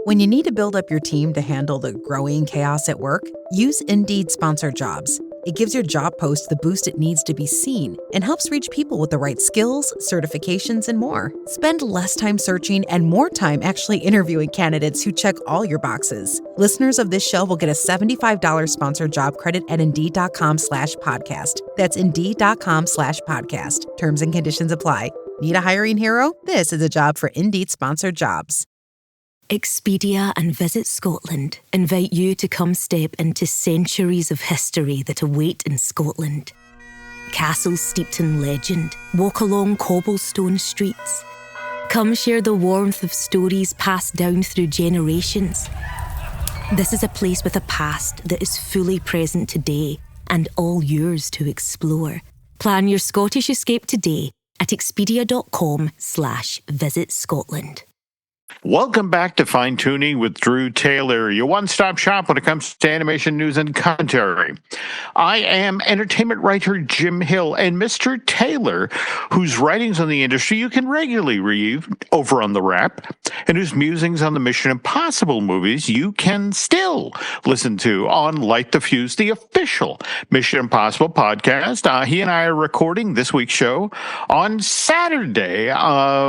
When you need to build up your team to handle the growing chaos at work, use Indeed Sponsored Jobs. It gives your job post the boost it needs to be seen and helps reach people with the right skills, certifications, and more. Spend less time searching and more time actually interviewing candidates who check all your boxes. Listeners of this show will get a $75 sponsored job credit at Indeed.com/podcast. That's Indeed.com/podcast. Terms and conditions apply. Need a hiring hero? This is a job for Indeed Sponsored Jobs. Expedia and Visit Scotland invite you to come step into centuries of history that await in Scotland. Castles steeped in legend, walk along cobblestone streets. Come share the warmth of stories passed down through generations. This is a place with a past that is fully present today and all yours to explore. Plan your Scottish escape today at expedia.com/Visit Scotland. Welcome back to Fine Tuning with Drew Taylor, your one-stop shop when it comes to animation news and commentary. I am entertainment writer Jim Hill, and Mr. Taylor, whose writings on the industry you can regularly read over on The Wrap, and whose musings on the Mission Impossible movies you can still listen to on Light the Fuse, the official Mission Impossible podcast. He and I are recording this week's show on Saturday,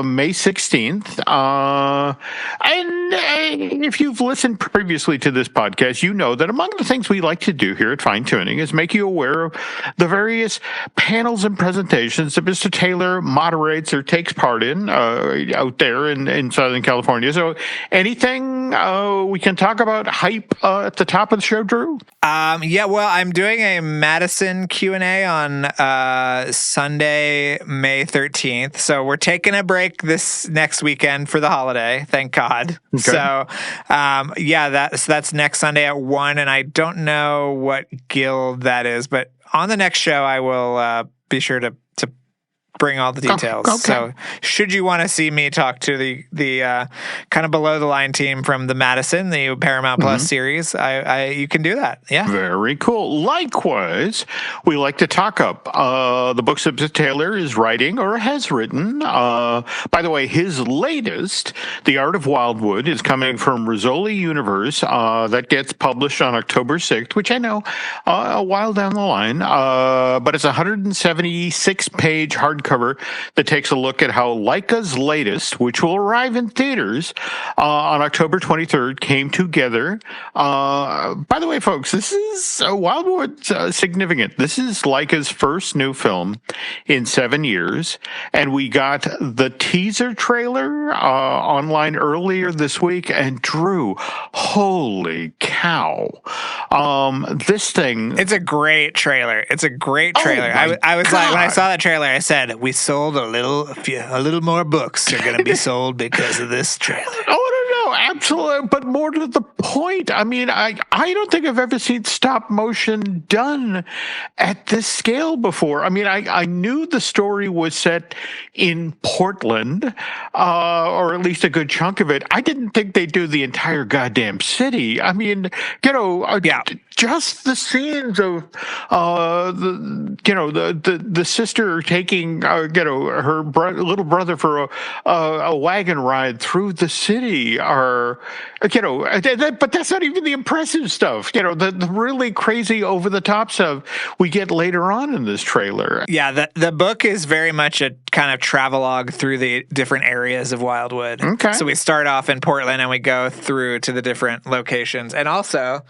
May 16th. And if you've listened previously to this podcast, you know that among the things we like to do here at Fine Tuning is make you aware of the various panels and presentations that Mr. Taylor moderates or takes part in out there in Southern California. So anything we can talk about hype at the top of the show, Drew? Yeah, well, I'm doing a Madison Q&A on Sunday, May 13th. So we're taking a break this next weekend for the holiday. Thank God. Okay. So, that's next Sunday at 1, and I don't know what guild that is, but on the next show, I will be sure to bring all the details. Okay. So should you want to see me talk to the kind of below the line team from the Madison, the Paramount Plus series, you can do that. Yeah. Very cool. Likewise, we like to talk up the books that Taylor is writing or has written. By the way, his latest, The Art of Wildwood, is coming from Rizzoli Universe. That gets published on October 6th, which I know a while down the line. But it's a 176-page hardcover that takes a look at how Laika's latest, which will arrive in theaters on October 23rd, came together. By the way, folks, this is Wildwood significant. This is Laika's first new film in 7 years, and we got the teaser trailer online earlier this week, and Drew, holy cow. This thing... It's a great trailer. It's a great trailer. I was like, when I saw that trailer, I said, we sold a little more books are going to be sold because of this trailer. Oh, no, absolutely. But more to the point, I mean, I don't think I've ever seen stop motion done at this scale before. I mean, I knew the story was set in Portland, or at least a good chunk of it. I didn't think they'd do the entire goddamn city. I mean, just the scenes of the sister taking her little brother for a wagon ride through the city are but that's not even the impressive stuff. The really crazy over the top stuff we get later on in this trailer. Yeah, the book is very much a kind of travelogue through the different areas of Wildwood. Okay, so we start off in Portland and we go through to the different locations, and also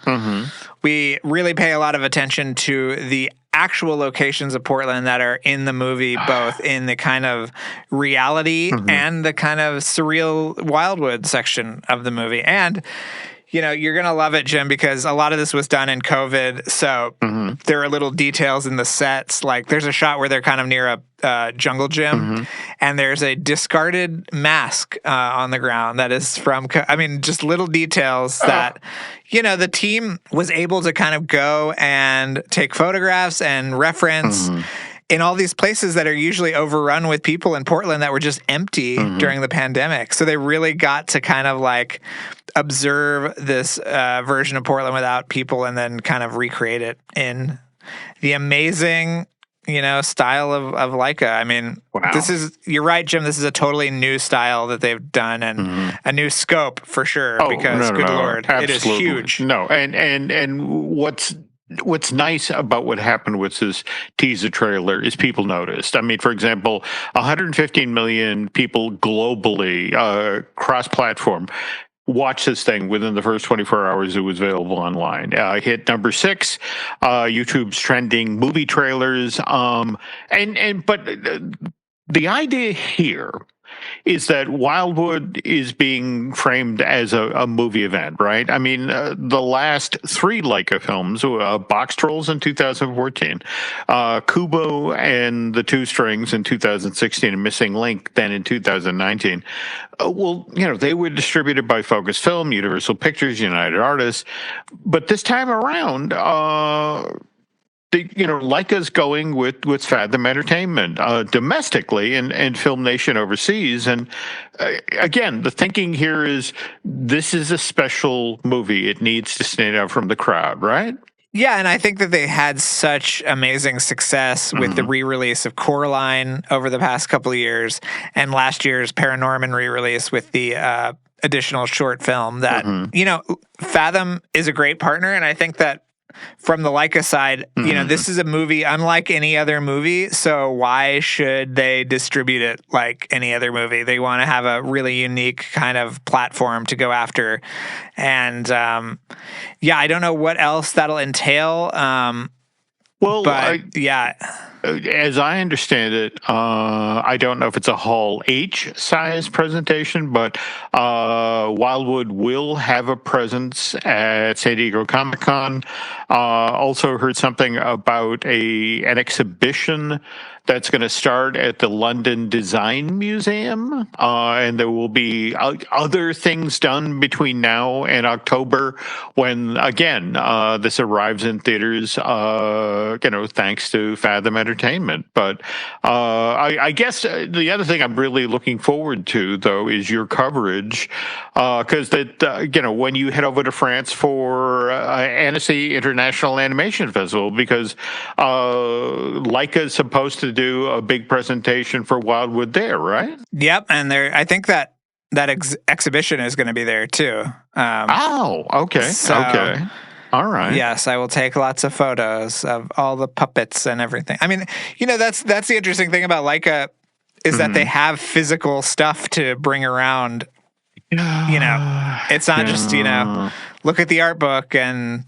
we really pay a lot of attention to the actual locations of Portland that are in the movie, both in the kind of reality and the kind of surreal Wildwood section of the movie. And, you're going to love it, Jim, because a lot of this was done in COVID. So there are little details in the sets. Like there's a shot where they're kind of near a jungle gym, and there's a discarded mask on the ground that is from, just little details that, the team was able to kind of go and take photographs and reference in all these places that are usually overrun with people in Portland that were just empty during the pandemic. So they really got to kind of like observe this version of Portland without people and then kind of recreate it in the amazing style of Laika. I mean, wow. You're right, Jim. This is a totally new style that they've done, and a new scope for sure. Because good Lord, absolutely. it is huge. No, and what's nice about what happened with this teaser trailer is people noticed. I mean, for example, 115 million people globally, cross-platform, watch this thing within the first 24 hours it was available online. Hit number 6, YouTube's trending movie trailers. But the idea here is that Wildwood is being framed as a movie event, right? I mean, the last 3 Laika films, Box Trolls in 2014, Kubo and the Two Strings in 2016, and Missing Link then in 2019. They were distributed by Focus Film, Universal Pictures, United Artists. But this time around, Laika's going with Fathom Entertainment domestically and Film Nation overseas. And again, the thinking here is this is a special movie. It needs to stand out from the crowd, right? Yeah, and I think that they had such amazing success with the re-release of Coraline over the past couple of years, and last year's Paranorman re-release with the additional short film that, Fathom is a great partner, and I think that from the Laika side, this is a movie unlike any other movie, so why should they distribute it like any other movie? They want to have a really unique kind of platform to go after. And, I don't know what else that'll entail. As I understand it, I don't know if it's a Hall H size presentation, but Wildwood will have a presence at San Diego Comic-Con. Also heard something about an exhibition that's going to start at the London Design Museum, and there will be other things done between now and October when, again, this arrives in theaters, thanks to Fathom Entertainment. But I guess the other thing I'm really looking forward to, though, is your coverage, because when you head over to France for Annecy International Animation Festival, because Laika is supposed to do a big presentation for Wildwood there, right? Yep, and I think that exhibition is going to be there too. Okay. Okay. All right. Yes, I will take lots of photos of all the puppets and everything. I mean, that's the interesting thing about Laika is that they have physical stuff to bring around. It's not just, look at the art book and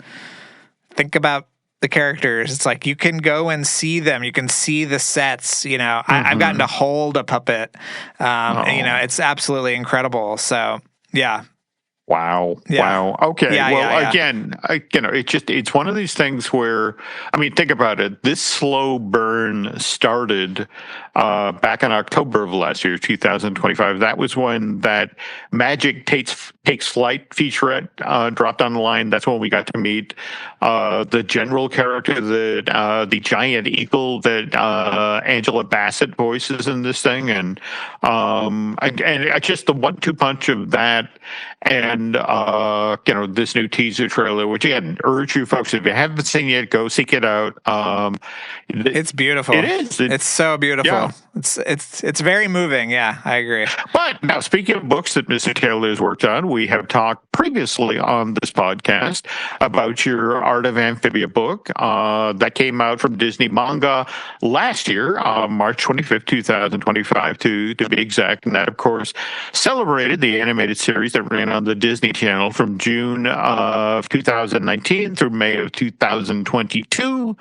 think about the characters. It's like you can go and see them. You can see the sets. I've gotten to hold a puppet. It's absolutely incredible. So, yeah. Wow. Yeah. Wow. Okay. Again, it's one of these things where, I mean, think about it. This slow burn started back in October of last year, 2025. That was when that Magic Takes Flight featurette dropped on the line. That's when we got to meet the general character, the giant eagle that Angela Bassett voices in this thing, and just the 1-2 punch of that, and this new teaser trailer, which again, urge you folks, if you haven't seen it, go seek it out. It's beautiful. It is. It's so beautiful. Yeah. It's very moving. Yeah, I agree. But now, speaking of books that Mr. Taylor has worked on, we have talked previously on this podcast about your Art of Amphibia book that came out from Disney Manga last year, March 25th, 2025, to be exact. And that, of course, celebrated the animated series that ran on the Disney Channel from June of 2019 through May of 2022.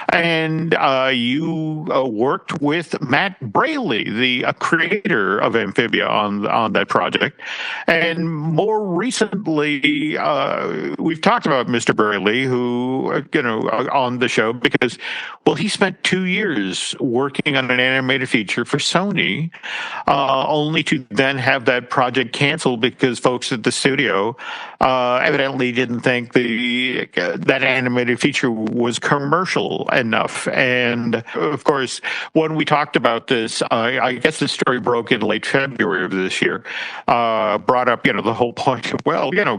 And you worked with Matt Braley, the creator of Amphibia, on that project. And more recently, we've talked about Mr. Braley, who, on the show because, he spent 2 years working on an animated feature for Sony, only to then have that project canceled because folks at the studio studio evidently didn't think that animated feature was commercial enough. And of course, when we talked about this, I guess the story broke in late February of this year, brought up, the whole point of,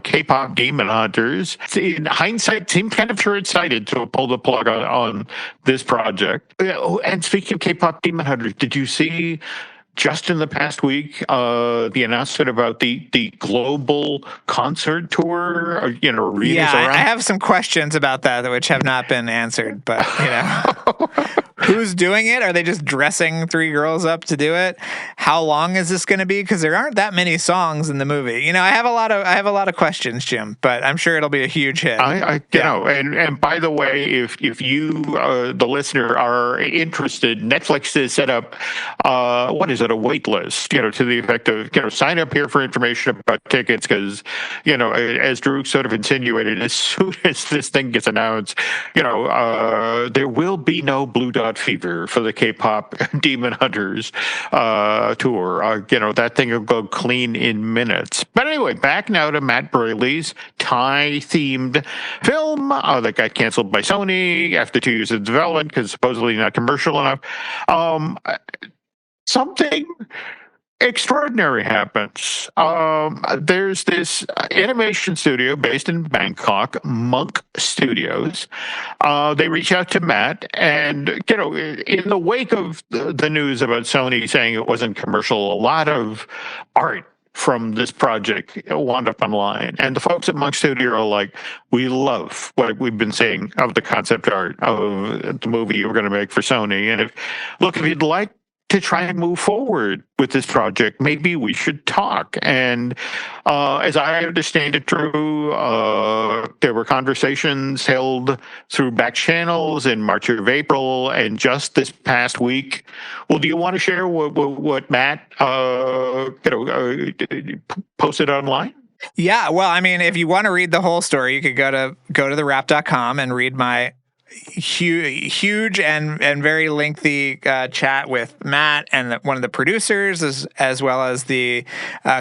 K-pop Demon Hunters, in hindsight, seemed kind of short-sighted to pull the plug on this project. And speaking of K-pop Demon Hunters, did you see just in the past week the announcement about the global concert tour? Yeah, I have some questions about that which have not been answered, but who's doing it? Are they just dressing three girls up to do it? How long is this going to be? Because there aren't that many songs in the movie. I have a lot of questions, Jim, but I'm sure it'll be a huge hit. And by the way, if you, the listener, are interested, Netflix has set up a wait list, to the effect of, sign up here for information about tickets, because, as Drew sort of insinuated, as soon as this thing gets announced, there will be no Blue Dot Fever for the K-pop Demon Hunters tour. That thing will go clean in minutes. But anyway, back now to Matt Braley's Thai-themed film that got canceled by Sony after 2 years of development because supposedly not commercial enough. Something extraordinary happens. There's this animation studio based in Bangkok, Monk Studios. They reach out to Matt, and in the wake of the news about Sony saying it wasn't commercial, a lot of art from this project wound up online. And the folks at Monk Studio are like, we love what we've been seeing of the concept art of the movie we're going to make for Sony. And if you'd like to try and move forward with this project, maybe we should talk. And as I understand it, Drew, there were conversations held through back channels in March or April, and just this past week. Well, do you want to share what Matt posted online? Yeah, well, if you want to read the whole story, you could go to thewrap.com and read my huge and very lengthy chat with Matt and one of the producers, as well as the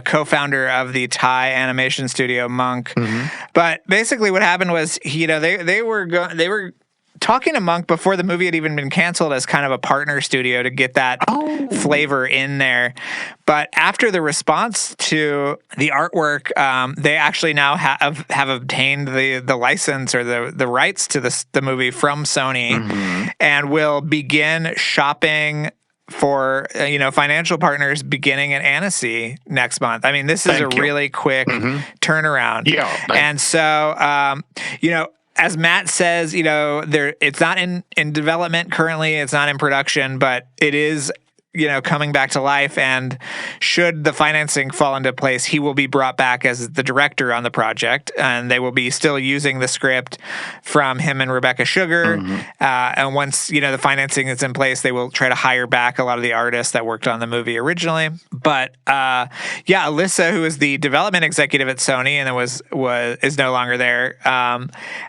co-founder of the Thai animation studio, Monk. Mm-hmm. But basically, what happened was, they were talking to Monk before the movie had even been canceled as kind of a partner studio to get that flavor in there. But after the response to the artwork, they actually now have obtained the license or the rights to the movie from Sony, mm-hmm. and will begin shopping for financial partners beginning at Annecy next month. This is really quick mm-hmm. turnaround. Yeah, and so as Matt says, it's not in development currently. It's not in production, but it is, coming back to life. And should the financing fall into place, he will be brought back as the director on the project, and they will be still using the script from him and Rebecca Sugar. Mm-hmm. And once, the financing is in place, they will try to hire back a lot of the artists that worked on the movie originally. But Alyssa, who is the development executive at Sony and is no longer there,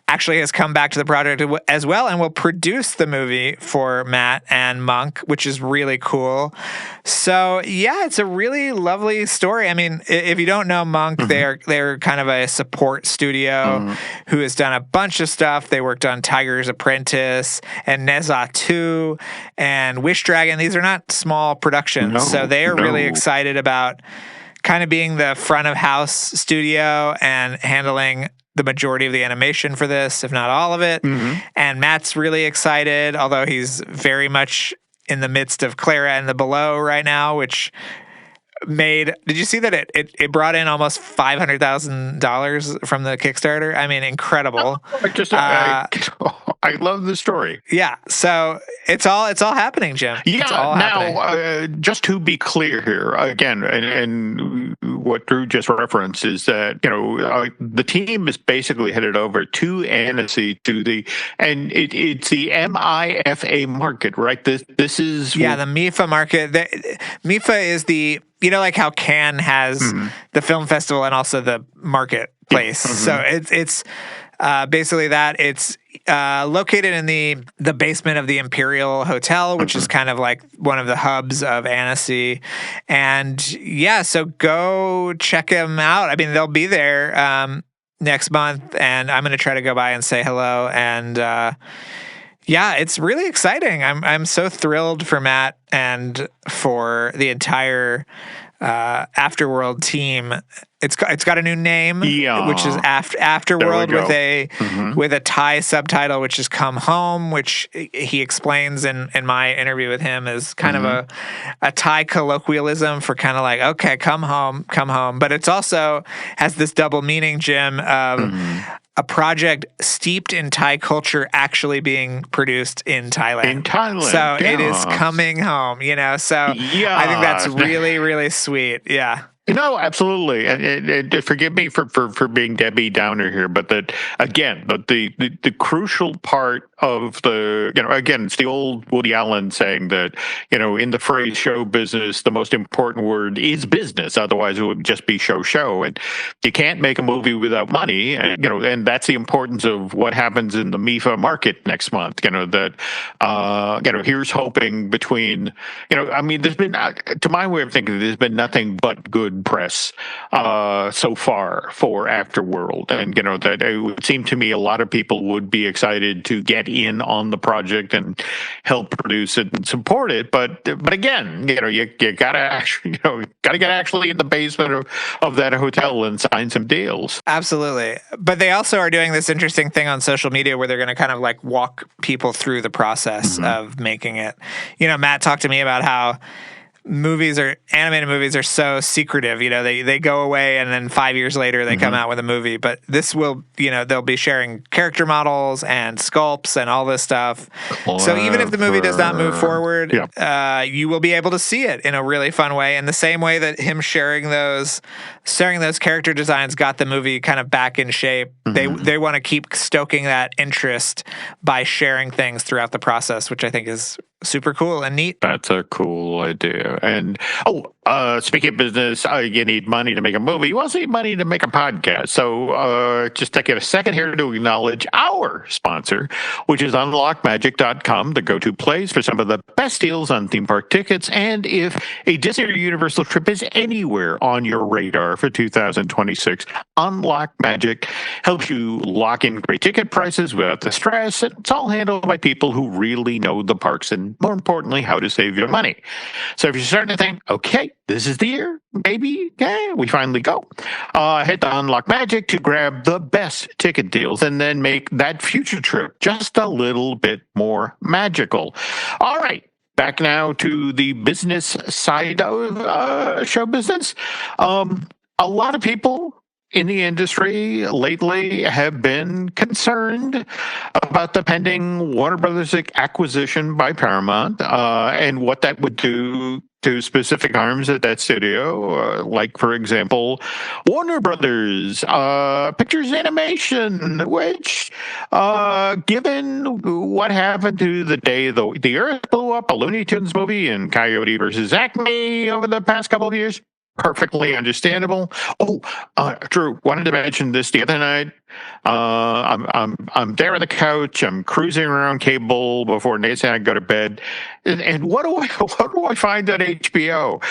actually has come back to the project as well, and will produce the movie for Matt and Monk, which is really cool. So yeah, it's a really lovely story. If you don't know Monk, mm-hmm. they're kind of a support studio mm-hmm. who has done a bunch of stuff. They worked on Tiger's Apprentice and Neza 2 and Wish Dragon. These are not small productions, so they are really excited about kind of being the front of house studio and handling the majority of the animation for this, if not all of it. Mm-hmm. And Matt's really excited, although he's very much in the midst of Clara and the Below right now, which did you see that it brought in almost $500,000 from the Kickstarter? Incredible. I love the story. Yeah. So it's all happening, Jim. Yeah. Just to be clear here again, and what Drew just referenced is that, the team is basically headed over to Annecy and it's the MIFA market, right? This is the MIFA market. MIFA is the, like how Cannes has mm-hmm. the film festival and also the marketplace. Mm-hmm. So it's basically that. It's located in the basement of the Imperial Hotel, which is kind of like one of the hubs of Annecy. And yeah, so go check them out. I mean, they'll be there next month, and I'm going to try to go by and say hello. And yeah, it's really exciting. I'm so thrilled for Matt and for the entire Afterworld team. It's got a new name, which is Afterworld with a Thai subtitle, which is "Come Home," which he explains in my interview with him is kind of a Thai colloquialism for kind of like, okay, come home. But it's also has this double meaning, Jim, of a project steeped in Thai culture actually being produced in Thailand. So it is coming home, So I think that's really, really sweet. Yeah. No, absolutely, and forgive me for being Debbie Downer here, but that again, but the crucial part of the again, it's the old Woody Allen saying that in the phrase show business, the most important word is business. Otherwise, it would just be show, and you can't make a movie without money. And that's the importance of what happens in the MIFA market next month. Here's hoping between I mean, there's been to my way of thinking, there's been nothing but good press so far for Afterworld, and that it would seem to me a lot of people would be excited to get in on the project and help produce it and support it. But again, you gotta actually gotta get actually in the basement of that hotel and sign some deals. Absolutely, but they also are doing this interesting thing on social media where they're going to kind of like walk people through the process of making it. Matt talked to me about how animated movies are so secretive. They go away and then 5 years later they come out with a movie. But this will, they'll be sharing character models and sculpts and all this stuff. So even if the movie does not move forward, you will be able to see it in a really fun way. In the same way that him sharing those character designs got the movie kind of back in shape. They want to keep stoking that interest by sharing things throughout the process, which I think is super cool and neat. That's a cool idea. And speaking of business, you need money to make a movie. You also need money to make a podcast. So just take a second here to acknowledge our sponsor, which is UnlockMagic.com, the go-to place for some of the best deals on theme park tickets. And if a Disney or Universal trip is anywhere on your radar for 2026, Unlock Magic helps you lock in great ticket prices without the stress. It's all handled by people who really know the parks and, more importantly, how to save your money. So if you're starting to think, okay, this is the year, maybe, we finally go. Head to Unlock Magic to grab the best ticket deals and then make that future trip just a little bit more magical. All right. Back now to the business side of show business. A lot of people in the industry lately have been concerned about the pending Warner Brothers acquisition by Paramount and what that would do to specific arms at that studio, like, for example, Warner Brothers Pictures Animation, which, given what happened to the day the Earth blew up, a Looney Tunes movie, and Coyote versus Acme over the past couple of years, perfectly understandable. Drew, wanted to mention this the other night. I'm there on the couch. I'm cruising around cable before Nate and I go to bed, and what do I find on HBO?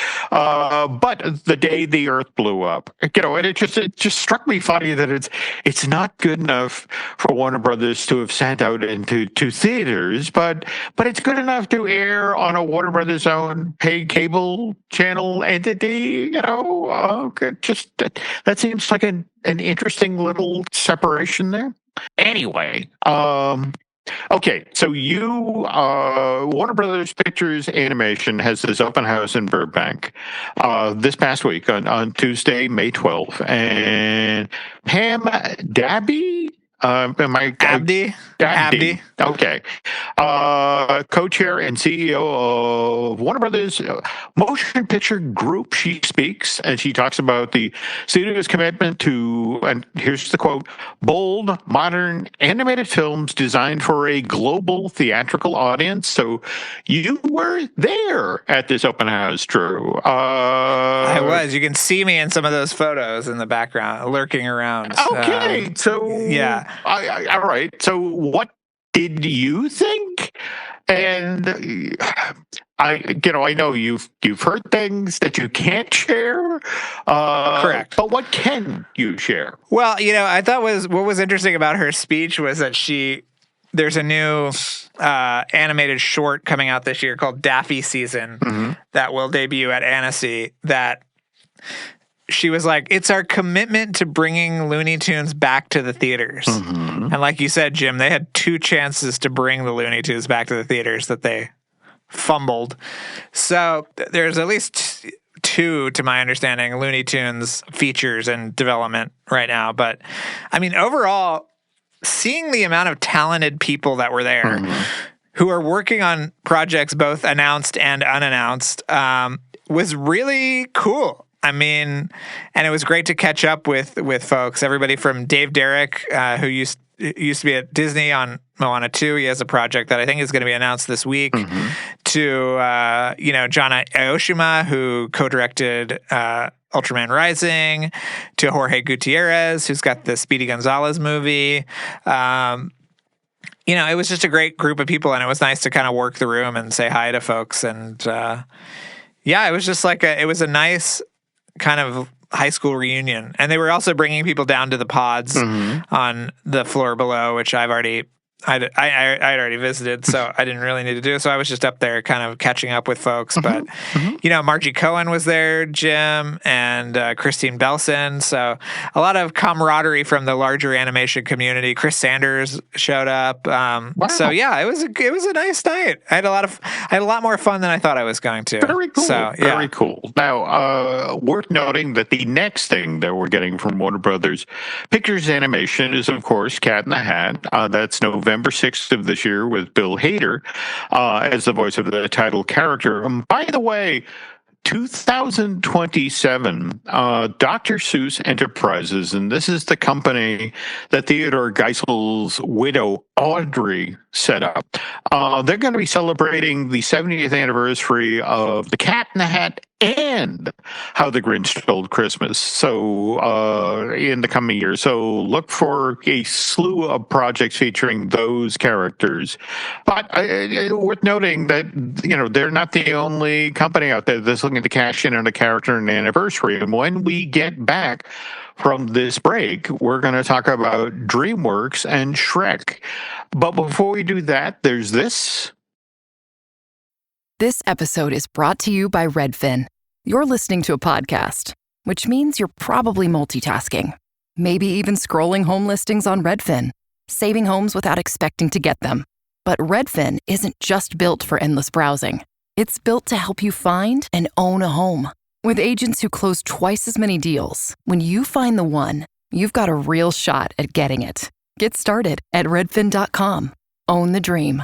But the day the Earth blew up, and it just struck me funny that it's not good enough for Warner Brothers to have sent out into theaters, but it's good enough to air on a Warner Brothers own paid cable channel entity. That seems like an interesting little separation there. Anyway, okay, so Warner Brothers Pictures Animation has this open house in Burbank this past week on Tuesday, May 12th, and Pam Dabby. Abdi. Okay. Co-chair and CEO of Warner Brothers Motion Picture Group. She speaks and she talks about the studio's commitment to, and here's the quote, bold, modern, animated films designed for a global theatrical audience. So you were there at this open house, Drew. I was. You can see me in some of those photos in the background, lurking around. Okay. So, yeah. All right. So what did you think? And I know you've heard things that you can't share. Correct. But what can you share? Well, I thought what was interesting about her speech was that there's a new animated short coming out this year called Daffy Season that will debut at Annecy, that she was like, it's our commitment to bringing Looney Tunes back to the theaters. And like you said, Jim, they had 2 chances to bring the Looney Tunes back to the theaters that they fumbled. So there's at least 2, to my understanding, Looney Tunes features in development right now. But I mean, overall, seeing the amount of talented people that were there who are working on projects both announced and unannounced was really cool. I mean, and it was great to catch up with folks. Everybody from Dave Derrick, who used to be at Disney on Moana 2. He has a project that I think is going to be announced this week. To John Aoshima, who co-directed Ultraman Rising. To Jorge Gutierrez, who's got the Speedy Gonzalez movie. It was just a great group of people, and it was nice to kind of work the room and say hi to folks. And it was just like it was a nice kind of high school reunion. And they were also bringing people down to the pods on the floor below, which I'd already visited, so I didn't really need to do it. So I was just up there kind of catching up with folks. But, Margie Cohen was there, Jim, and Christine Belson. So a lot of camaraderie from the larger animation community. Chris Sanders showed up. Wow. So, yeah, it was a nice night. I had a lot more fun than I thought I was going to. Very cool. So, yeah. Very cool. Now, worth noting that the next thing that we're getting from Warner Brothers Pictures Animation is, of course, Cat in the Hat. That's November 6th of this year with Bill Hader as the voice of the title character. By the way, 2027, Dr. Seuss Enterprises, and this is the company that Theodore Geisel's widow, Audrey, set up. They're going to be celebrating the 70th anniversary of The Cat in the Hat and How the Grinch Stole Christmas. So in the coming years, so look for a slew of projects featuring those characters. But worth noting that they're not the only company out there that's looking to cash in on a character and anniversary. And when we get back from this break, we're going to talk about DreamWorks and Shrek. But before we do that, there's this. This episode is brought to you by Redfin. You're listening to a podcast, which means you're probably multitasking. Maybe even scrolling home listings on Redfin, saving homes without expecting to get them. But Redfin isn't just built for endless browsing. It's built to help you find and own a home. With agents who close twice as many deals, when you find the one, you've got a real shot at getting it. Get started at redfin.com. Own the dream.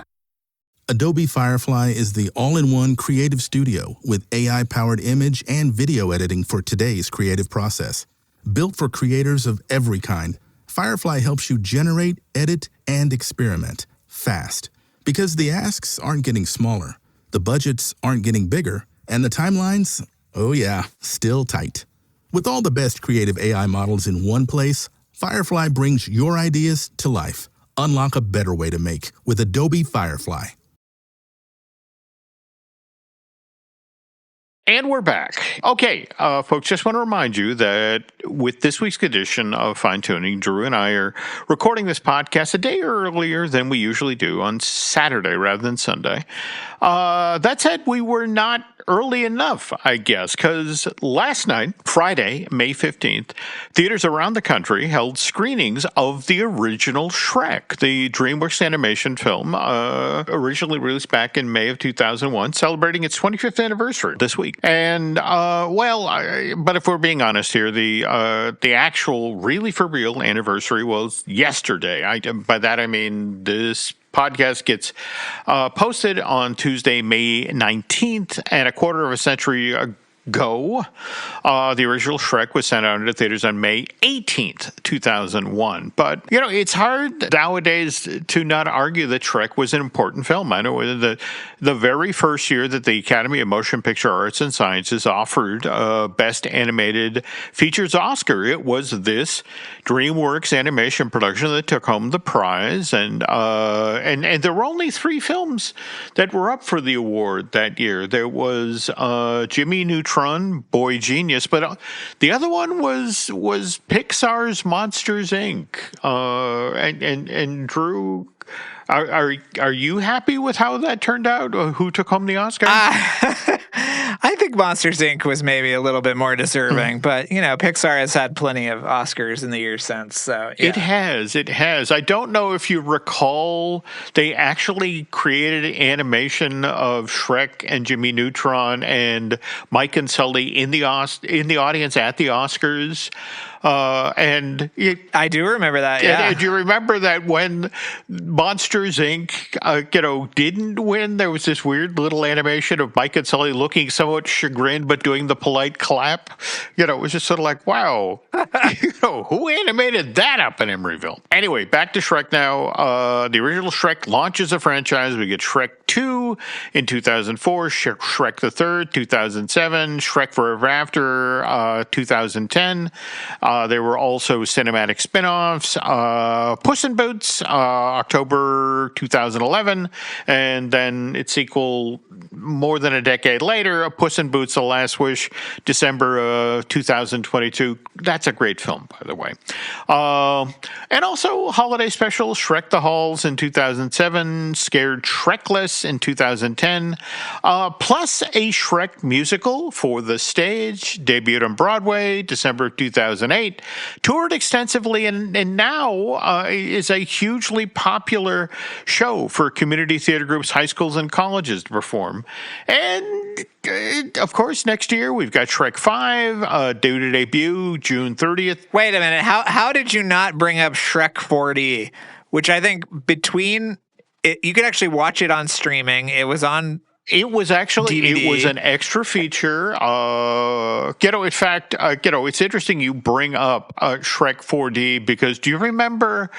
Adobe Firefly is the all-in-one creative studio with AI-powered image and video editing for today's creative process. Built for creators of every kind, Firefly helps you generate, edit, and experiment fast. Because the asks aren't getting smaller, the budgets aren't getting bigger, and the timelines, oh yeah, still tight. With all the best creative AI models in one place, Firefly brings your ideas to life. Unlock a better way to make with Adobe Firefly. And we're back. Okay, folks, just want to remind you that with this week's edition of Fine Tuning, Drew and I are recording this podcast a day earlier than we usually do on Saturday rather than Sunday. That said, we were not early enough, I guess, because last night, Friday, May 15th, theaters around the country held screenings of the original Shrek, the DreamWorks animation film, originally released back in May of 2001, celebrating its 25th anniversary this week. And, but if we're being honest here, the actual, really for real anniversary was yesterday. By that I mean this podcast gets posted on Tuesday, May 19th, and a quarter of a century go. The original Shrek was sent out into theaters on May 18th, 2001. But, it's hard nowadays to not argue that Shrek was an important film. I know the very first year that the Academy of Motion Picture Arts and Sciences offered Best Animated Features Oscar, it was this DreamWorks animation production that took home the prize. And there were only 3 films that were up for the award that year. There was Jimmy Neutron, Boy Genius, but the other one was Pixar's Monsters Inc. And Drew, are you happy with how that turned out? Who took home the Oscar? I think Monsters Inc. was maybe a little bit more deserving, but Pixar has had plenty of Oscars in the years since. So yeah. It has. I don't know if you recall, they actually created animation of Shrek and Jimmy Neutron and Mike and Sully in the audience at the Oscars. I do remember that. Yeah. Do you remember that when Monsters Inc. Didn't win? There was this weird little animation of Mike and Sully looking somewhat chagrined but doing the polite clap. It was just sort of like, wow, who animated that up in Emeryville? Anyway, back to Shrek now. The original Shrek launches a franchise. We get Shrek 2 in 2004, Shrek the Third 2007, Shrek Forever After 2010. There were also cinematic spin-offs, Puss in Boots, October 2011, and then its sequel more than a decade later, Puss in Boots: The Last Wish, December 2022. That's a great film, by the way. And also holiday special, Shrek the Halls in 2007, Scared Shrekless in 2010, plus a Shrek musical for the stage, debuted on Broadway, December 2008, toured extensively, and now is a hugely popular show for community theater groups, high schools, and colleges to perform. And of course, next year we've got Shrek 5, due to debut June 30th. Wait a minute. How did you not bring up Shrek 4D, which I think you could actually watch it on streaming. It was actually DVD. It was an extra feature. In fact, it's interesting you bring up Shrek 4D because do you remember?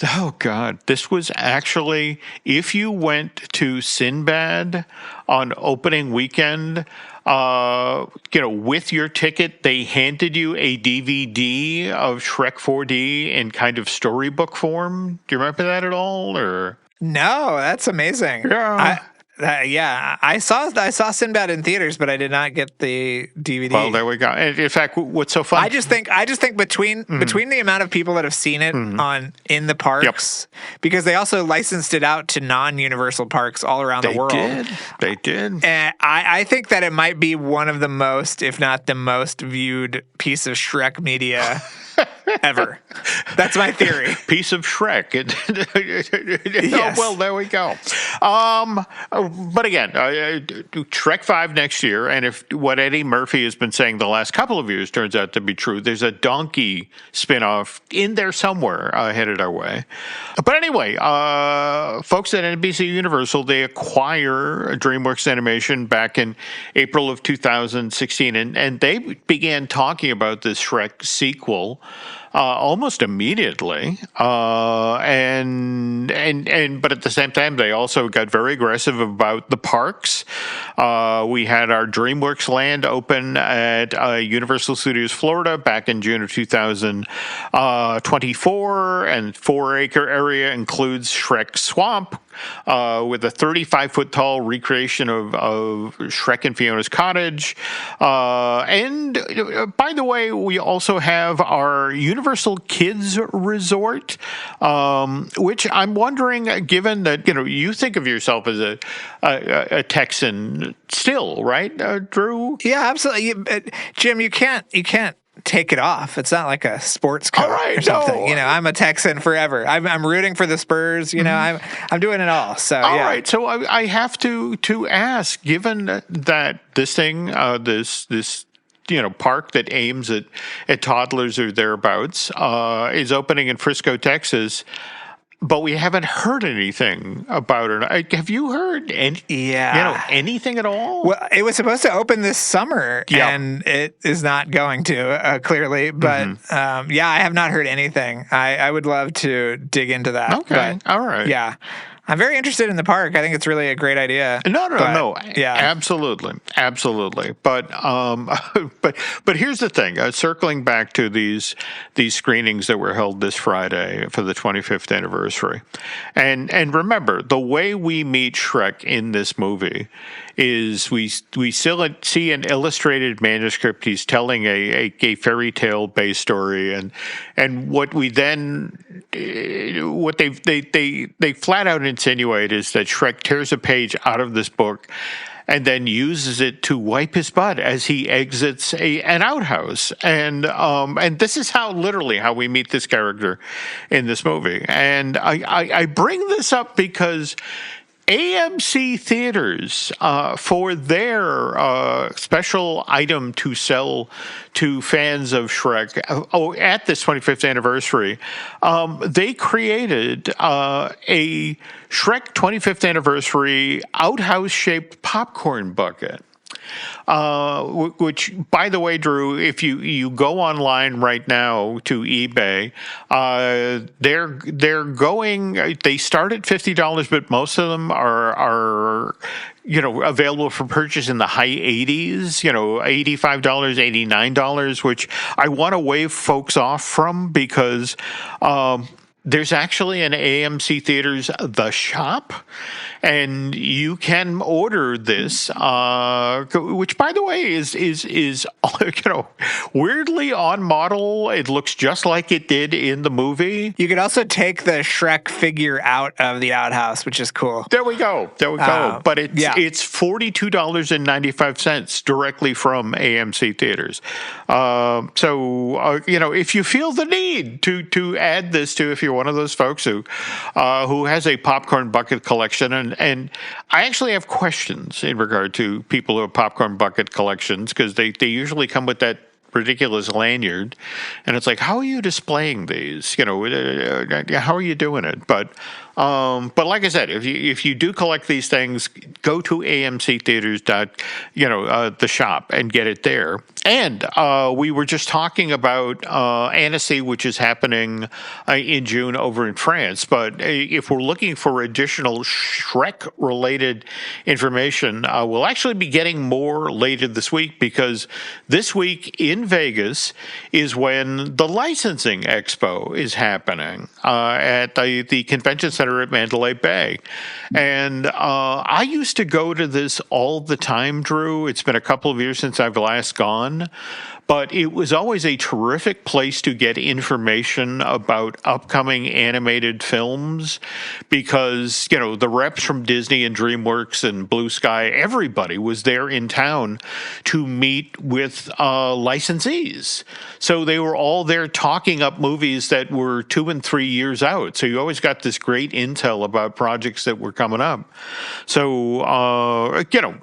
Oh God, this was actually, if you went to Sinbad on opening weekend, with your ticket, they handed you a DVD of Shrek 4D in kind of storybook form. Do you remember that at all? Or no, that's amazing. Yeah. I saw Sinbad in theaters, but I did not get the DVD. Well, there we go. And in fact, what's so fun? I just think between the amount of people that have seen it in the parks, because they also licensed it out to non-Universal parks all around the world. They did. And I think that it might be one of the most, if not the most viewed piece of Shrek media ever. That's my theory. Piece of Shrek. Yes. Oh, well, there we go. But again, Shrek 5 next year, and if what Eddie Murphy has been saying the last couple of years turns out to be true, there's a donkey spinoff in there somewhere headed our way. But anyway, folks at NBC Universal, they acquire DreamWorks Animation back in April of 2016, and they began talking about this Shrek sequel almost immediately, but at the same time, they also got very aggressive about the parks. We had our DreamWorks Land open at Universal Studios Florida back in June of 2024, and 4-acre area includes Shrek Swamp, with a 35-foot tall recreation of Shrek and Fiona's cottage. And by the way, we also have our Universal Kids Resort, which I'm wondering, given that you think of yourself as a Texan still, right, Drew? Yeah, absolutely. Jim, you can't take it off. It's not like a sports coat or something. No. I'm a Texan forever. I'm rooting for the Spurs. I'm doing it all. So all right. So I have to ask, given that this thing, this park that aims at toddlers or thereabouts, is opening in Frisco, Texas. but we haven't heard anything about it. Have you heard anything at all? Well, it was supposed to open this summer, and it is not going to, clearly. But, I have not heard anything. I would love to dig into that. Okay, all right. Yeah. I'm very interested in the park. I think it's really a great idea. No. Yeah, absolutely. But but here's the thing. Circling back to these screenings that were held this Friday for the 25th anniversary, and remember, the way we meet Shrek in this movie is we still see an illustrated manuscript. He's telling a fairy tale based story, and what they flat out insinuate is that Shrek tears a page out of this book and then uses it to wipe his butt as he exits an outhouse. And this is literally how we meet this character in this movie. And I bring this up because AMC Theaters, for their special item to sell to fans of Shrek at this 25th anniversary, they created a Shrek 25th anniversary outhouse-shaped popcorn bucket. Which, by the way, Drew, if you go online right now to eBay, they start at $50, but most of them are available for purchase in the high 80s, $85, $89, which I want to wave folks off from because there's actually an AMC Theaters The Shop, and you can order this, which, by the way, is weirdly on model. It looks just like it did in the movie. You could also take the Shrek figure out of the outhouse, which is cool. There we go. But it's $42.95 directly from AMC Theaters. So if you feel the need to add this to, if you're one of those folks who has a popcorn bucket collection, and I actually have questions in regard to people who have popcorn bucket collections, because they usually come with that ridiculous lanyard, and it's like, how are you displaying these? How are you doing it? But like I said, if you do collect these things, go to AMC Theaters the shop and get it there. And we were just talking about Annecy, which is happening in June over in France. But if we're looking for additional Shrek-related information, we'll actually be getting more later this week, because this week in Vegas is when the licensing expo is happening at the convention center at Mandalay Bay. And I used to go to this all the time, Drew. It's been a couple of years since I've last gone. But it was always a terrific place to get information about upcoming animated films, because, the reps from Disney and DreamWorks and Blue Sky, everybody was there in town to meet with licensees. So they were all there talking up movies that were 2 and 3 years out. So you always got this great intel about projects that were coming up. So,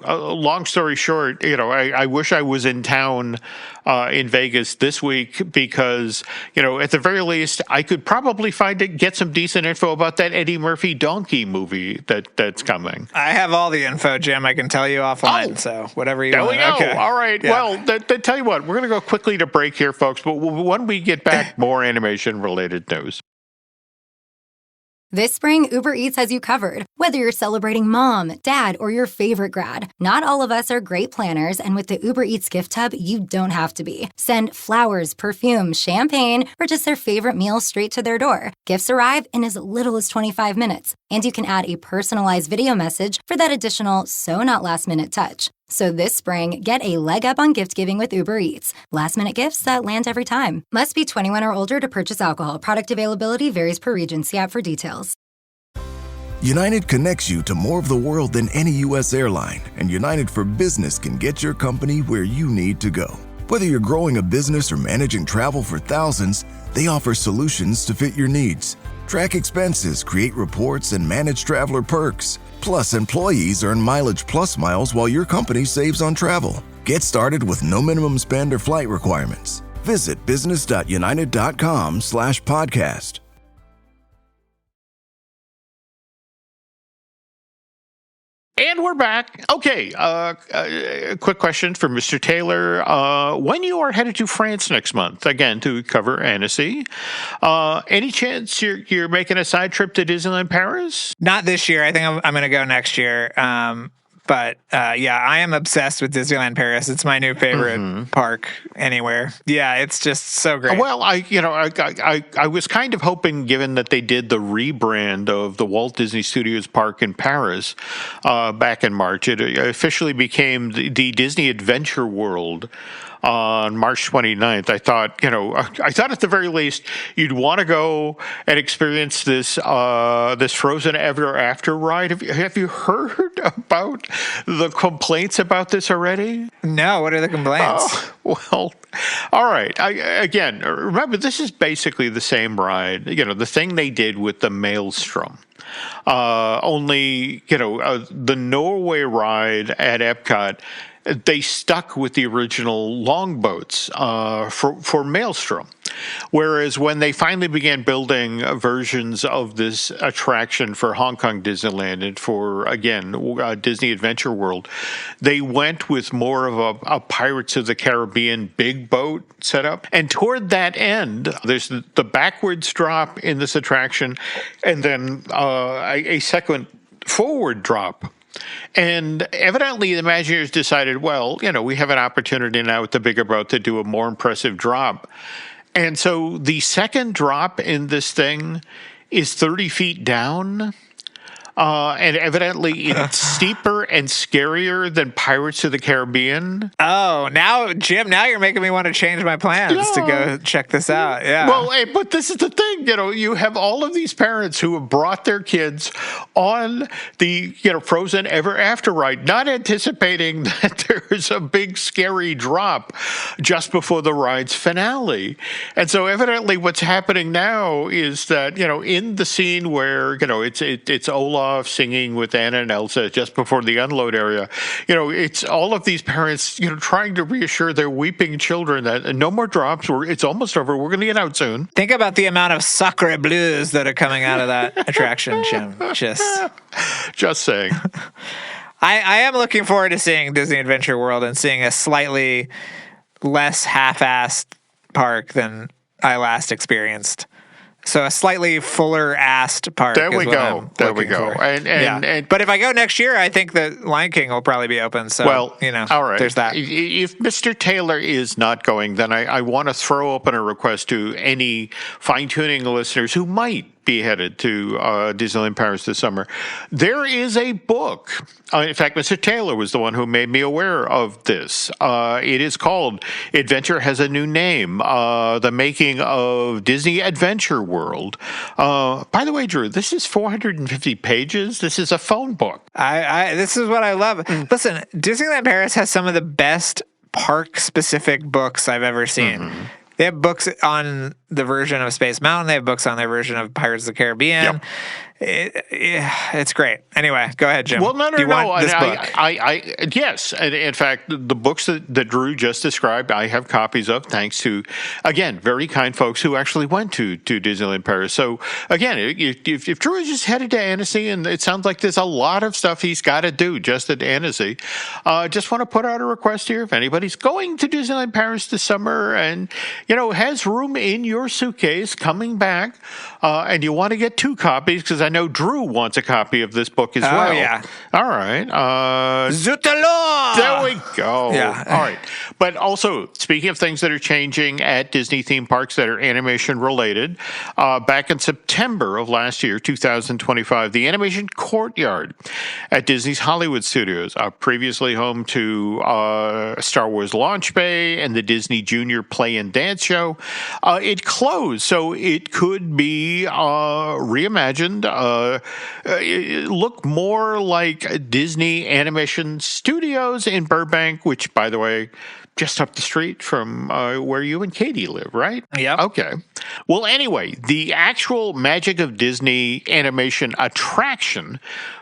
long story short, I wish I was in town in Vegas this week, because, at the very least, I could probably get some decent info about that Eddie Murphy donkey movie that's coming. I have all the info, Jim. I can tell you offline. So whatever you want. There we go. Okay. All right. Yeah. Well, tell you what, we're going to go quickly to break here, folks. But when we get back, more animation-related news. This spring, Uber Eats has you covered. Whether you're celebrating mom, dad, or your favorite grad, not all of us are great planners, and with the Uber Eats gift hub, you don't have to be. Send flowers, perfume, champagne, or just their favorite meal straight to their door. Gifts arrive in as little as 25 minutes, and you can add a personalized video message for that additional so-not-last-minute touch. So this spring, get a leg up on gift giving with Uber Eats. Last-minute gifts that land every time. Must be 21 or older to purchase alcohol. Product availability varies per region. See app for details. United connects you to more of the world than any U.S. airline, and United for Business can get your company where you need to go. Whether you're growing a business or managing travel for thousands, they offer solutions to fit your needs. Track expenses, create reports, and manage traveler perks. Plus, employees earn Mileage Plus miles while your company saves on travel. Get started with no minimum spend or flight requirements. Visit business.united.com/podcast. And we're back. Okay, quick question for Mr. Taylor. When you are headed to France next month, again, to cover Annecy, any chance you're making a side trip to Disneyland Paris? Not this year. I think I'm going to go next year. But I am obsessed with Disneyland Paris. It's my new favorite park anywhere. Yeah, it's just so great. Well, I was kind of hoping, given that they did the rebrand of the Walt Disney Studios Park in Paris back in March, it officially became the Disney Adventure World on March 29th. I thought at the very least you'd want to go and experience this Frozen Ever After ride. Have you heard about the complaints about this already? No, what are the complaints? Well, all right. Again, remember, this is basically the same ride. The thing they did with the Maelstrom. Only, the Norway ride at Epcot, they stuck with the original longboats for Maelstrom. Whereas when they finally began building versions of this attraction for Hong Kong Disneyland and for, again, Disney Adventure World, they went with more of a Pirates of the Caribbean big boat setup. And toward that end, there's the backwards drop in this attraction and then a second forward drop. And evidently the Imagineers decided, well, we have an opportunity now with the bigger boat to do a more impressive drop. And so the second drop in this thing is 30 feet down. And evidently it's steeper and scarier than Pirates of the Caribbean. Oh, now, Jim, you're making me want to change my plans to go check this out. Yeah. Well, but this is the thing, you have all of these parents who have brought their kids on the, Frozen Ever After ride, not anticipating that there's a big scary drop just before the ride's finale. And so evidently what's happening now is that, in the scene where, it's Olaf singing with Anna and Elsa just before the unload area, it's all of these parents, trying to reassure their weeping children that no more drops. It's almost over. We're going to get out soon. Think about the amount of sacre blues that are coming out of that attraction, Jim. Just saying. I am looking forward to seeing Disney Adventure World and seeing a slightly less half-assed park than I last experienced. So a slightly fuller-assed park. There we go. But if I go next year, I think the Lion King will probably be open. So, all right. There's that. If Mr. Taylor is not going, then I want to throw open a request to any fine-tuning listeners who might be headed to Disneyland Paris this summer. There is a book. In fact, Mr. Taylor was the one who made me aware of this. It is called Adventure Has a New Name, The Making of Disney Adventure World. By the way, Drew, this is 450 pages. This is a phone book. This is what I love. Listen, Disneyland Paris has some of the best park-specific books I've ever seen. They have books on the version of Space Mountain. They have books on their version of Pirates of the Caribbean. Yep. It's great. Anyway, go ahead, Jim. Well, no. Do you want this book? Yes. And in fact, the books that Drew just described, I have copies of, thanks to, again, very kind folks who actually went to Disneyland Paris. So, again, if Drew is just headed to Annecy, and it sounds like there's a lot of stuff he's got to do just at Annecy, just want to put out a request here. If anybody's going to Disneyland Paris this summer and, has room in your suitcase coming back, and you want to get 2 copies, because I know Drew wants a copy of this book as well. Oh, yeah. All right. Zootaloa! There we go. Yeah. All right. But also, speaking of things that are changing at Disney theme parks that are animation related, back in September of last year, 2025, the Animation Courtyard at Disney's Hollywood Studios, previously home to Star Wars Launch Bay and the Disney Junior Play and Dance Show, it closed. So it could be reimagined, look more like Disney Animation Studios in Burbank, which, by the way, just up the street from where you and Katie live, right? Yeah. Okay. Well, anyway, the actual Magic of Disney animation attraction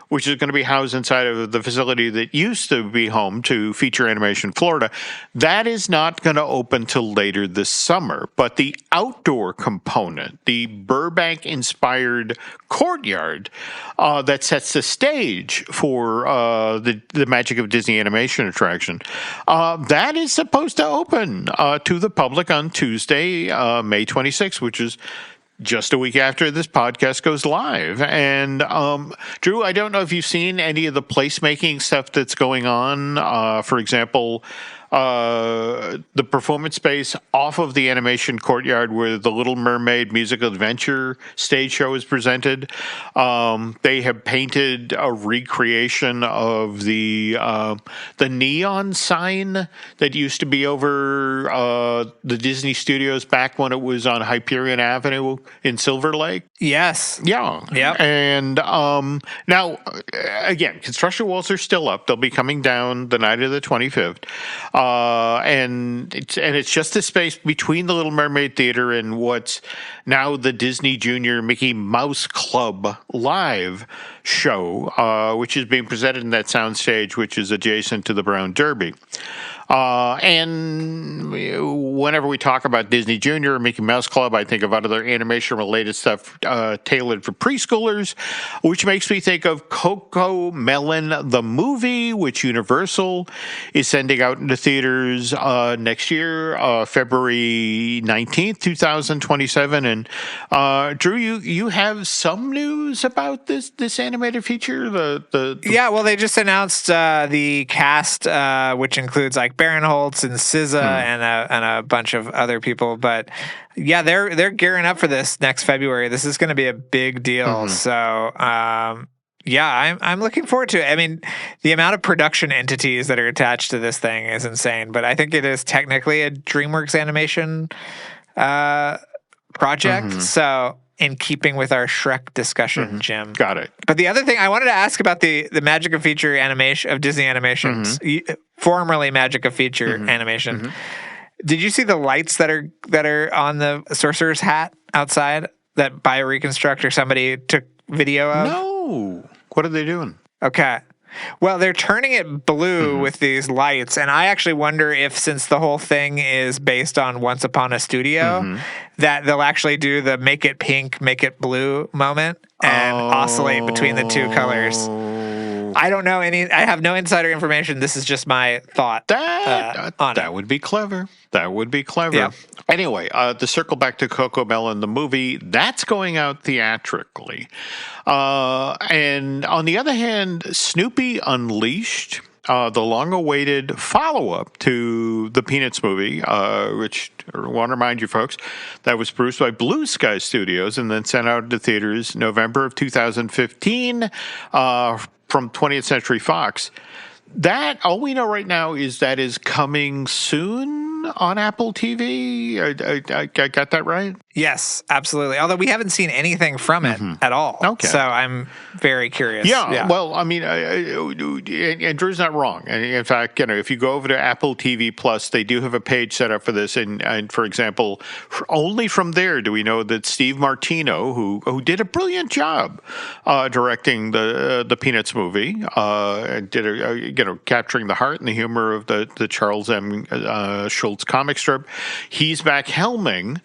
which is going to be housed inside of the facility that used to be home to Feature Animation Florida. That is not going to open till later this summer. But the outdoor component, the Burbank-inspired courtyard that sets the stage for the Magic of Disney Animation attraction, that is supposed to open to the public on Tuesday, May 26th, which is just a week after this podcast goes live. And Drew, I don't know if you've seen any of the placemaking stuff that's going on. For example, the performance space off of the animation courtyard where the Little Mermaid Musical Adventure stage show is presented. They have painted a recreation of the neon sign that used to be over the Disney Studios back when it was on Hyperion Avenue in Silver Lake. Yes. Yeah. Yep. And now, again, construction walls are still up. They'll be coming down the night of the 25th. And it's just the space between the Little Mermaid Theater and what's now the Disney Junior Mickey Mouse Club live show, which is being presented in that soundstage, which is adjacent to the Brown Derby. And whenever we talk about Disney Junior or Mickey Mouse Club, I think of other animation-related stuff tailored for preschoolers, which makes me think of CoCoMelon the movie, which Universal is sending out into theaters next year, February 19th, 2027. And Drew, you have some news about this animated feature? Yeah, well, they just announced the cast, which includes like Barinholtz and SZA and a bunch of other people. But yeah, they're gearing up for this next February. This is going to be a big deal. So yeah, I'm looking forward to it. I mean, the amount of production entities that are attached to this thing is insane. But I think it is technically a DreamWorks animation project. So in keeping with our Shrek discussion, Jim. Got it. But the other thing I wanted to ask about the Magic of Feature animation of Disney Animations, formerly Magic of Feature Animation. Did you see the lights that are on the sorcerer's hat outside that BioReconstruct or somebody took video of? No. What are they doing? Okay. Well, they're turning it blue with these lights, and I actually wonder if, since the whole thing is based on Once Upon a Studio, that they'll actually do the make it pink, make it blue moment and oscillate between the two colors. I don't know I have no insider information. This is just my thought. That would be clever. That would be clever. Yeah. Anyway, to circle back to CoCoMelon, the movie, that's going out theatrically. And on the other hand, Snoopy Unleashed, the long-awaited follow-up to the Peanuts movie, which I want to remind you folks, that was produced by Blue Sky Studios and then sent out to theaters November of 2015 from 20th Century Fox. That, all we know right now is that is coming soon on Apple TV. I got that right? Yes, absolutely. Although we haven't seen anything from it at all. Okay. So I'm very curious. Yeah. Well, I mean, and Drew's not wrong. And in fact, if you go over to Apple TV Plus, they do have a page set up for this. And for example, only from there do we know that Steve Martino, who did a brilliant job directing the Peanuts movie, did capturing the heart and the humor of the Charles M. Schulz comic strip. He's back helming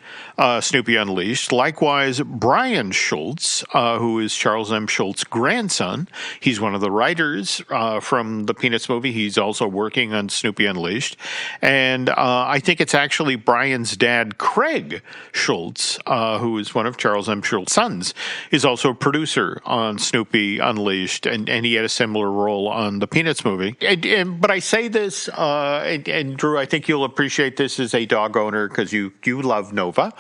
Snoopy Unleashed. Likewise, Brian Schulz, who is Charles M. Schulz's grandson. He's one of the writers from the Peanuts movie. He's also working on Snoopy Unleashed. And I think it's actually Brian's dad, Craig Schulz, who is one of Charles M. Schulz's sons, is also a producer on Snoopy Unleashed. And he had a similar role on the Peanuts movie. But I say this, and Drew, I think you'll appreciate this as a dog owner because you love Nova.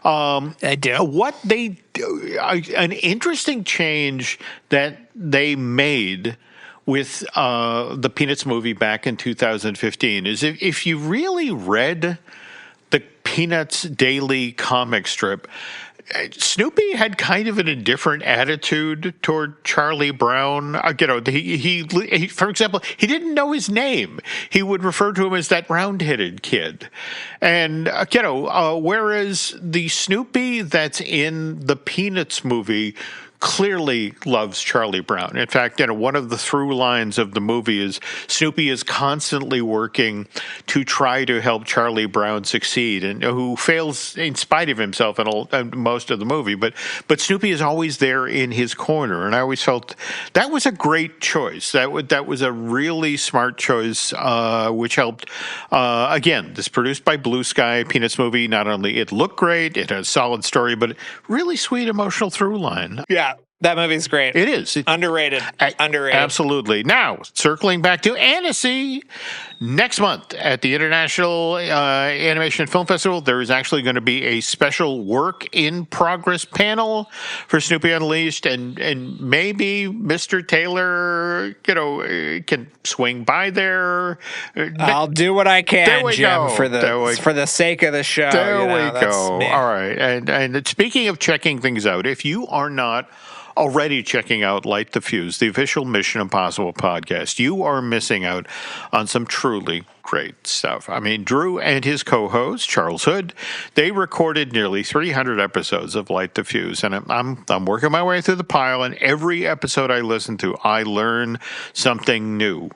I do. What they do, an interesting change that they made with the Peanuts movie back in 2015 is if you really read the Peanuts daily comic strip, Snoopy had kind of an indifferent attitude toward Charlie Brown. He, for example, he didn't know his name. He would refer to him as that round-headed kid. And, whereas the Snoopy that's in the Peanuts movie clearly loves Charlie Brown. In fact, one of the through lines of the movie is Snoopy is constantly working to try to help Charlie Brown succeed, and who fails in spite of himself in most of the movie. But Snoopy is always there in his corner, and I always felt that was a great choice. That was a really smart choice, which helped. Again, this produced by Blue Sky Peanuts movie. Not only it looked great, it has a solid story, but really sweet emotional through line. Yeah. That movie's great. It is. Underrated. Underrated. Absolutely. Now, circling back to Annecy, next month at the International Animation Film Festival, there is actually going to be a special work in progress panel for Snoopy Unleashed, and maybe Mr. Taylor, can swing by there. I'll do what I can, Jim, for the sake of the show. There we go. All right. And speaking of checking things out, if you are not already checking out Light the Fuse, the official Mission Impossible podcast, you are missing out on some truly great stuff. I mean, Drew and his co-host, Charles Hood, they recorded nearly 300 episodes of Light the Fuse, and I'm working my way through the pile, and every episode I listen to, I learn something new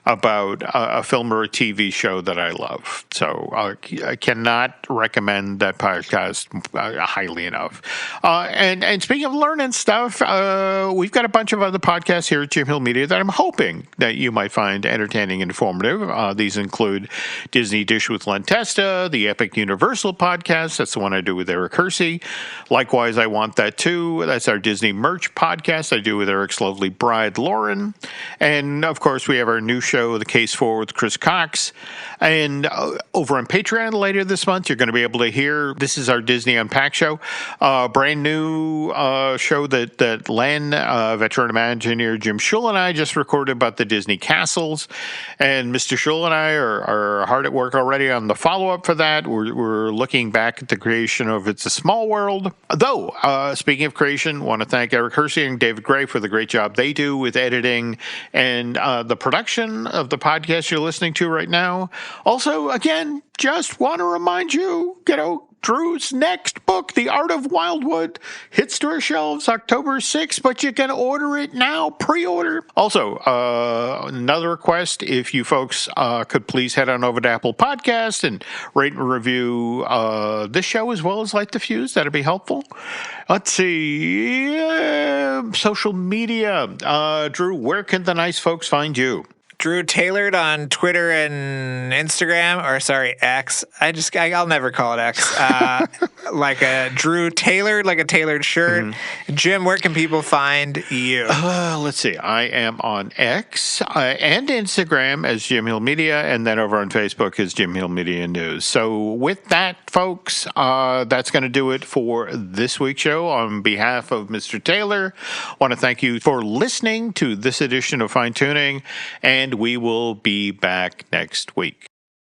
about a film or a TV show that I love. So I cannot recommend that podcast highly enough. And speaking of learning stuff, we've got a bunch of other podcasts here at Jim Hill Media that I'm hoping that you might find entertaining and informative. These include Disney Dish with Len Testa, the Epic Universal podcast. That's the one I do with Eric Hersey. Likewise, I Want That Too. That's our Disney merch podcast I do with Eric's lovely bride, Lauren. And, of course, we have our new show, The Case For with Chris Cox. And over on Patreon later this month, you're going to be able to hear, this is our Disney Unpacked show, brand new show that Len, veteran Imagineer Jim Schull and I just recorded about the Disney castles. And Mr. Schull and I are hard at work already on the follow-up for that. We're looking back at the creation of It's a Small World. Though, speaking of creation, want to thank Eric Hersey and David Gray for the great job they do with editing and the production of the podcast you're listening to right now. Also, again, just want to remind you, Drew's next book, The Art of Wildwood, hits store shelves October 6th, but you can order it now, pre-order. Also, another request, if you folks could please head on over to Apple Podcasts and rate and review this show as well as Light the Fuse. That'd be helpful. Let's see. Social media. Drew, where can the nice folks find you? Drew Tailored on Twitter and Instagram, X. I'll never call it X. Like a Drew Tailored, like a tailored shirt. Mm-hmm. Jim, where can people find you? Let's see. I am on X and Instagram as Jim Hill Media, and then over on Facebook as Jim Hill Media News. So with that, folks, that's going to do it for this week's show. On behalf of Mr. Taylor, I want to thank you for listening to this edition of Fine Tuning, and we will be back next week.